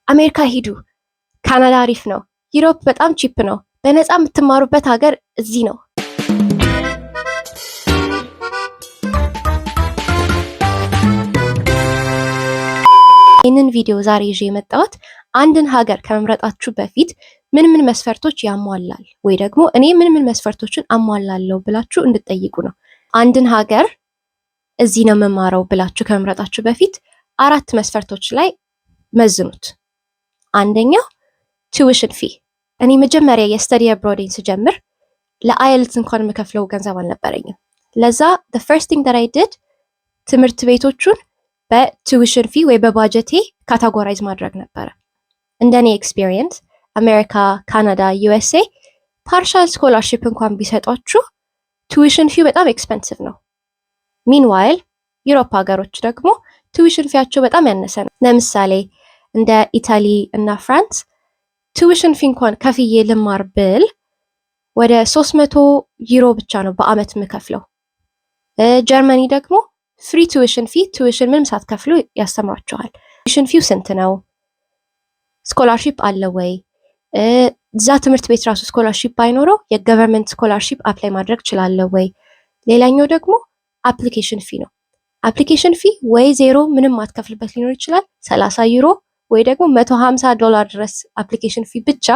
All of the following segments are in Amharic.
አሜሪካ ሂዱ፣ ካናዳ አሪፍ ነው፣ ዩሮፕ በጣም ቺፕ ነው፣ በነፃ የምትማሩበት ሀገር እዚህ ነው። ይህንን ቪዲዮ ዛሬ ይዤ የመጣሁት አንድን ሀገር ከመምረጣችሁ በፊት ምን ምን መስፈርቶች ያሟላል ወይ ደግሞ እኔ ምን ምን መስፈርቶችን አሟላለሁ ብላችሁ እንድትጠይቁ ነው። አንድን ሀገር እዚህ ነው መማረው ብላችሁ ከመምረጣችሁ በፊት 4 መስፈርቶች ላይ መዝኑት። አንደኛው ቱዊሽን ፊ። እኔ መጀመሪያ የስተዲ አብሮድን ስጀምር ለአይልትስ እንኳን የምከፍለው ገንዘብ አልነበረኝም። ለዛ the first thing that I did ትምህርት ቤቶቹን በቱዊሽን ፊ ወይ በባጀቴ ካታጎራይዝ ማድረግ ነበረ። እንደኔ ኤክስፒሪየንስ አሜሪካ፣ ካናዳ፣ ዩኤስኤ ፓርሻል ስኮላርሺፕ እንኳን ቢሰጧችሁ ቱዊሽን ፊ በጣም ኤክስፔንሲቭ ነው። ሚንዋይል ዩሮፕ ሀገሮች ደግሞ ቱዊሽን ፊያቸው በጣም ያነሰ ነው። ለምሳሌ እንደ ኢታሊ እና ፍራንስ ቱዊሽን ፊ እንኳን ከፍዬ ልማር ብል ወደ 300 ዩሮ ብቻ ነው በአመት የምከፍለው። ጀርመኒ ደግሞ ፍሪ ቱዊሽን ፊ፣ ቱዊሽን ምንም ሳትከፍሉ ያስተምሯቸዋል። ቱዊሽን ፊው ስንት ነው? ስኮላርሺፕ አለ ወይ? እዛ ትምህርት ቤት ራሱ ስኮላርሺፕ ባይኖረው የገቨርንመንት ስኮላርሺፕ አፕላይ ማድረግ እችላለሁ ወይ? ሌላኛው ደግሞ አፕሊኬሽን ፊ ነው። አፕሊኬሽን ፊ ወይ ዜሮ ምንም ማትከፍልበት ሊኖር ይችላል፣ 30 ዩሮ ወይ ደግሞ $150 ድረስ አፕሊኬሽን ፊ ብቻ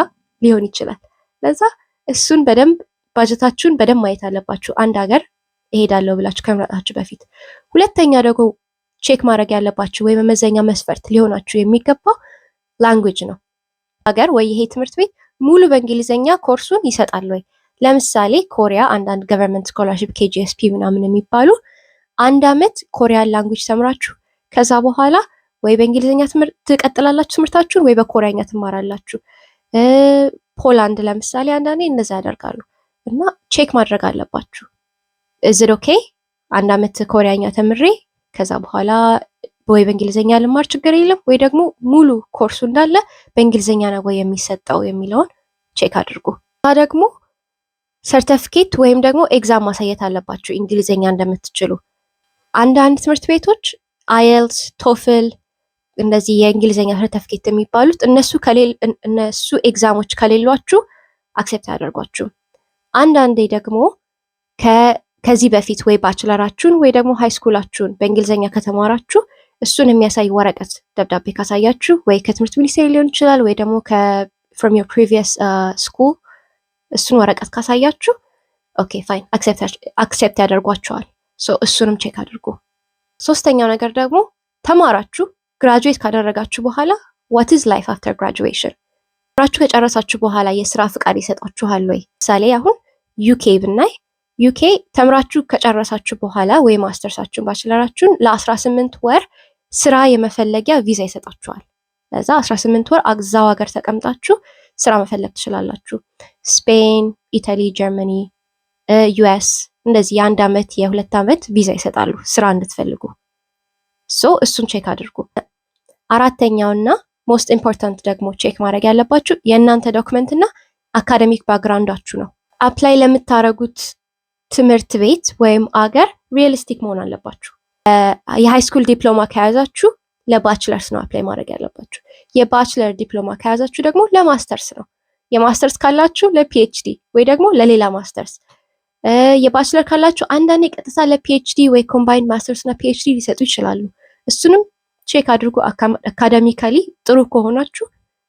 ሊሆን ይችላል። ለዛ እሱን በደንብ ባጀታችሁን በደንብ ማየት አለባችሁ አንድ ሀገር እሄዳለሁ ብላችሁ ከመምረጣችሁ በፊት። ሁለተኛ ደግሞ ቼክ ማድረግ ያለባችሁ ወይ መመዘኛ መስፈርት ሊሆናችሁ የሚገባው ላንጉዌጅ ነው። ሀገር ወይ ይሄ ትምህርት ቤት ሙሉ በእንግሊዘኛ ኮርሱን ይሰጣል ወይ? ለምሳሌ ኮሪያ አንዳንድ ገቨርንመንት ስኮላርሺፕ KGSP ምናምን የሚባሉ 1 አመት ኮሪያን ላንጉዌጅ ተምራችሁ ከዛ በኋላ ወይ በእንግሊዘኛ ትቀጥላላችሁ ትምህርታችሁን ወይ በኮሪያኛ ትማራላችሁ። ፖላንድ ለምሳሌ አንዳንዴ እነዛ ያደርጋሉ እና ቼክ ማድረግ አለባችሁ። እዚህ ኦኬ 1 አመት ኮሪያኛ ተምሬ ከዛ በኋላ ወይ በእንግሊዘኛ ልማር ችግር የለም ወይ ደግሞ ሙሉ ኮርሱ እንዳለ በእንግሊዘኛ ነው ወይ የሚሰጠው የሚለውን ቼክ አድርጉ። ደግሞ ሰርቲፊኬት ወይም ደግሞ ኤግዛም ማሳየት አለባችሁ እንግሊዘኛ እንደምትችሉ። አንዳንድ ትምህርት ቤቶች አይልስ፣ ቶፍል እንደዚህ የእንግሊዘኛ ሰርቲፊኬት የሚባሉት እነሱ ኤግዛሞች ከሌሏችሁ አክሴፕት አያደርጓችሁም። አንዳንዴ ደግሞ ከዚህ በፊት ወይ ባችለራችሁን ወይ ደግሞ ሃይስኩላችሁን በእንግሊዘኛ ከተማራችሁ እሱን የሚያሳይ ወረቀት ደብዳቤ ካሳያችሁ ወይ ከትምህርት ሚኒስቴር ሊሆን ይችላል ወይ ደግሞ from your previous school እሱን ወረቀት ካሳያችሁ ኦኬ ፋይን አክሴፕት ያደርጓችኋል። እሱንም ቼክ አድርጉ። ሶስተኛው ነገር ደግሞ ተማራችሁ ግራጁዌት ካደረጋችሁ በኋላ what is life after graduation? ተማራችሁ ከጨረሳችሁ በኋላ የስራ ፍቃድ ይሰጣችኋል ወይ? ምሳሌ አሁን ዩኬ ብናይ ዩኬ ተምራችሁ ከጨረሳችሁ በኋላ ወይ ማስተርሳችሁን ባችለራችሁን ለ18 ወር ስራ የመፈለጊያ ቪዛ ይሰጣችኋል። ለዛ 18 ወር እዛው ሀገር ተቀምጣችሁ ስራ መፈለግ ትችላላችሁ። ስፔን፣ ኢታሊ፣ ጀርመኒ፣ ዩኤስ እንደዚህ የ1 አመት የ2 አመት ቪዛ ይሰጣሉ ስራ እንድትፈልጉ። እሱን ቼክ አድርጉ። አራተኛውና ሞስት ኢምፖርታንት ደግሞ ቼክ ማድረግ ያለባችሁ የእናንተ ዶክመንት እና አካደሚክ ባክግራውንዳችሁ ነው። አፕላይ ለምታረጉት ትምህርት ቤት ወይም አገር ሪያሊስቲክ መሆን አለባችሁ። የሃይስኩል ዲፕሎማ ከያዛችሁ ለባችለርስ ነው አፕላይ ማድረግ ያለባችሁ። የባችለር ዲፕሎማ ከያዛችሁ ደግሞ ለማስተርስ ነው። የማስተርስ ካላችሁ ለፒኤችዲ ወይ ደግሞ ለሌላ ማስተርስ። የባችለር ካላችሁ አንዳንዴ ቀጥታ ለፒኤችዲ ወይ ኮምባይንድ ማስተርስ እና ፒኤችዲ ሊሰጡ ይችላሉ። እሱንም ቼክ አድርጉ። አካዳሚካሊ ጥሩ ከሆናችሁ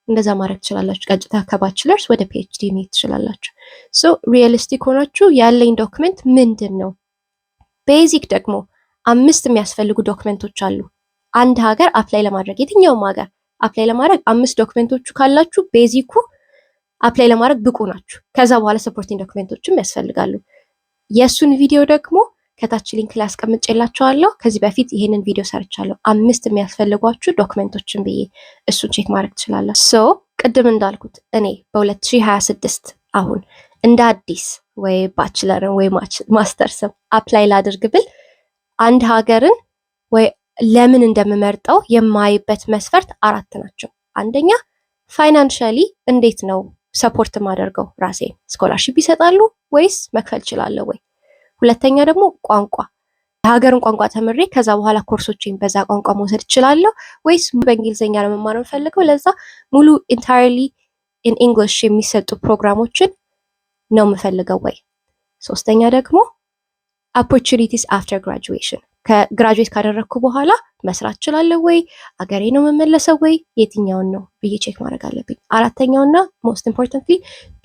እንደዛ ማድረግ ትችላላችሁ። ቀጥታ ከባችለርስ ወደ ፒኤችዲ መሄድ ትችላላችሁ። ሪያሊስቲክ ሆናችሁ ያለኝ ዶክመንት ምንድን ነው? ቤዚክ ደግሞ 5 የሚያስፈልጉ ዶክመንቶች አሉ። አንድ ሀገር አፕላይ ለማድረግ የትኛውም ሀገር አፕላይ ለማድረግ 5 ዶክመንቶቹ ካላችሁ ቤዚኩ አፕላይ ለማድረግ ብቁ ናችሁ። ከዛ በኋላ ሰፖርቲንግ ዶክመንቶችም ያስፈልጋሉ። የእሱን ቪዲዮ ደግሞ ከታች ሊንክ ላይ አስቀምጬላችኋለሁ። ከዚህ በፊት ይሄንን ቪዲዮ ሰርቻለሁ 5 የሚያስፈልጓችሁ ዶክመንቶችን ብዬ እሱን ቼክ ማድረግ ትችላላችሁ። ቅድም እንዳልኩት እኔ በ2026 አሁን እንደ አዲስ ወይ ባችለርን ወይ ማስተርስም አፕላይ ላድርግ ብል አንድ ሀገርን ወይ ለምን እንደምመርጠው የማይበት መስፈርት 4 ናቸው። አንደኛ ፋይናንሻሊ እንዴት ነው ሰፖርት ማደርገው ራሴን፣ ስኮላርሺፕ ይሰጣሉ ወይስ መክፈል እችላለሁ ወይ? ሁለተኛ ደግሞ ቋንቋ የሀገርን ቋንቋ ተምሬ ከዛ በኋላ ኮርሶችን በዛ ቋንቋ መውሰድ እችላለሁ ወይስ በእንግሊዝኛ ነው መማር የምፈልገው ለዛ ሙሉ ኢንታይርሊ ኢን ኢንግሊሽ የሚሰጡ ፕሮግራሞችን ነው የምፈልገው ወይ? ሶስተኛ ደግሞ opportunities after graduation ከግራጁዌት ካደረግኩ በኋላ መስራት እችላለሁ ወይ? አገሬ ነው የምመለሰው ወይ? የትኛውን ነው ብዬ ቼክ ማድረግ አለብኝ። አራተኛውና ሞስት ኢምፖርታንትሊ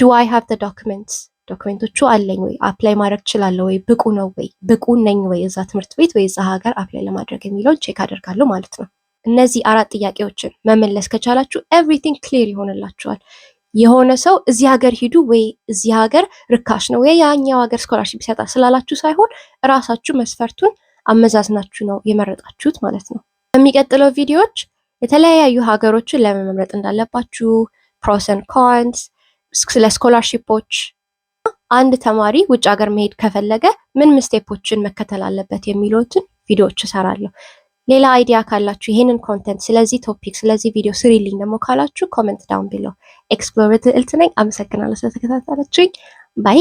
do I have the documents ዶክመንቶቹ አለኝ ወይ? አፕላይ ማድረግ እችላለሁ ወይ? ብቁ ነው ወይ? ብቁ ነኝ ወይ እዛ ትምህርት ቤት ወይ እዛ ሀገር አፕላይ ለማድረግ የሚለውን ቼክ አደርጋለሁ ማለት ነው። እነዚህ 4 ጥያቄዎችን መመለስ ከቻላችሁ ኤቭሪቲንግ ክሊር ይሆንላችኋል። የሆነ ሰው እዚህ ሀገር ሂዱ ወይ እዚህ ሀገር ርካሽ ነው ወይ ያኛው ሀገር ስኮላርሺፕ ይሰጣል ስላላችሁ ሳይሆን ራሳችሁ መስፈርቱን አመዛዝናችሁ ነው የመረጣችሁት ማለት ነው። በሚቀጥለው ቪዲዮዎች የተለያዩ ሀገሮችን ለምን መምረጥ እንዳለባችሁ፣ ፕሮስ ኤንድ ኮንስ፣ ስለ ስኮላርሺፖች፣ አንድ ተማሪ ውጭ ሀገር መሄድ ከፈለገ ምን ስቴፖችን መከተል አለበት የሚሉትን ቪዲዮዎች እሰራለሁ። ሌላ አይዲያ ካላችሁ ይሄንን ኮንተንት ስለዚህ ቶፒክ ስለዚህ ቪዲዮ ስሪልኝ ደግሞ ካላችሁ ኮሜንት ዳውን ቢሎ። ኤክስፕሎር ልዕልት ነኝ። አመሰግናለሁ ስለተከታተላችሁኝ። ባይ